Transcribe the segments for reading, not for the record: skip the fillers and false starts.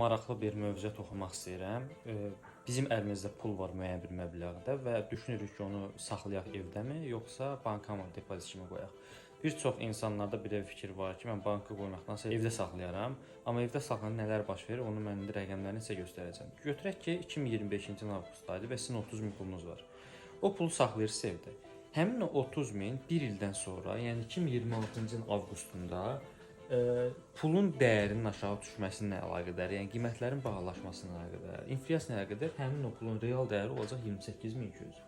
Maraqlı bir mövzuya toxunmaq istəyirəm. Bizim əlimizdə pul var müəyyən bir məbləğdə və düşünürük ki, onu saxlayaq evdəmi, yoxsa banka mı depozit kimi qoyaq? Bir çox insanlarda belə bir fikir var ki, mən banka qoymaqdansa evdə saxlayaram, amma evdə saxlayan nələr baş verir, onu mən indi rəqəmlərini sizə göstərəcəm. Götürək ki, 2025-ci il avqustdaydı və sizin 30 min pulunuz var. O pulu saxlayırsınız evdə. Həmin o 30 min bir ildən sonra, yəni 2026-cı ilin avqustunda pulun dəyərinin aşağı düşməsinə əlaqədar, yəni qiymətlərin bahalaşmasına əlaqədar, inflyasiya ilə əlaqədar həmin o pulun real dəyəri olacaq 28200.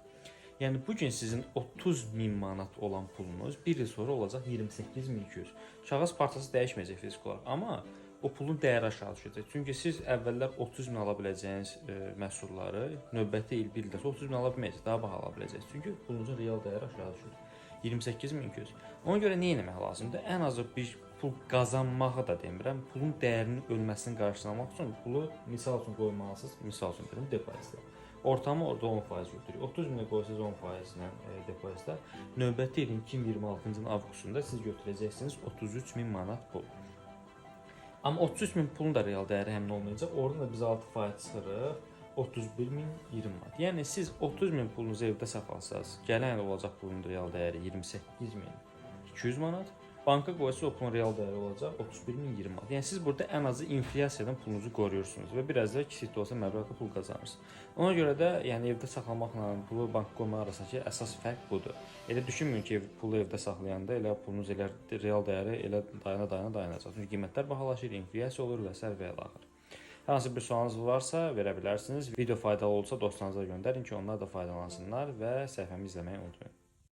Yəni bu gün sizin 30 min manat olan pulunuz bir il sonra olacaq 28200. Kağız parçası dəyişməyəcək fiziki olaraq, amma o pulun dəyəri aşağı düşəcək. Çünki siz əvvəllər 30 min ala biləcəyiniz məhsulları növbəti il bir ildə 30 min ala bilməyəcəksiniz, daha baha ala biləcəksiniz. Çünki pulunuzun real dəyəri aşağı düşür. 28200. Ona görə nə etmək lazımdır? Ən azı bir pul qazanmağı da demirəm, pulun dəyərinin ölməsini qarşılamaq üçün pulu misal üçün qoymalısınız. Misal üçün dedim depozitə. Ortamı orada 10% götürür. 30 minə qoysanız 10% ilə depozitə, növbəti ilin 2026-cı ilin avqustunda siz götürəcəksiniz 33 min manat pul. Amma 33 min pulun da real dəyəri həmin olmayacaq. Oradan da biz 6% çıxırıq. 31.020 manat. Yəni siz 30 min pulunuzu evdə saxlasanız, gələn il olacaq pulun real dəyəri 28.200 manat. Banka qoysa o pulun real dəyəri olacaq 31.020 manat. Yəni siz burada ən azı inflyasiyadan pulunuzu qoruyursunuz və biraz da kiçik də olsa məbləğdə pul qazanırsınız. Ona görə də yəni evdə saxlamaqla pulu banka qoymaq arasındakı əsas fərq budur. Elə düşünməyin ki, pulu evdə saxlayanda elə pulunuz elə real dəyəri elə dayanacaq. Çünki qiymətlər bahalaşır, inflyasiya olur və s. və ilaxır. Hər hansı bir sualınız varsa verə bilərsiniz. Video faydalı olsa dostlarınıza göndərin ki, onlar da faydalansınlar və səhifəmi izləməyi unutmayın.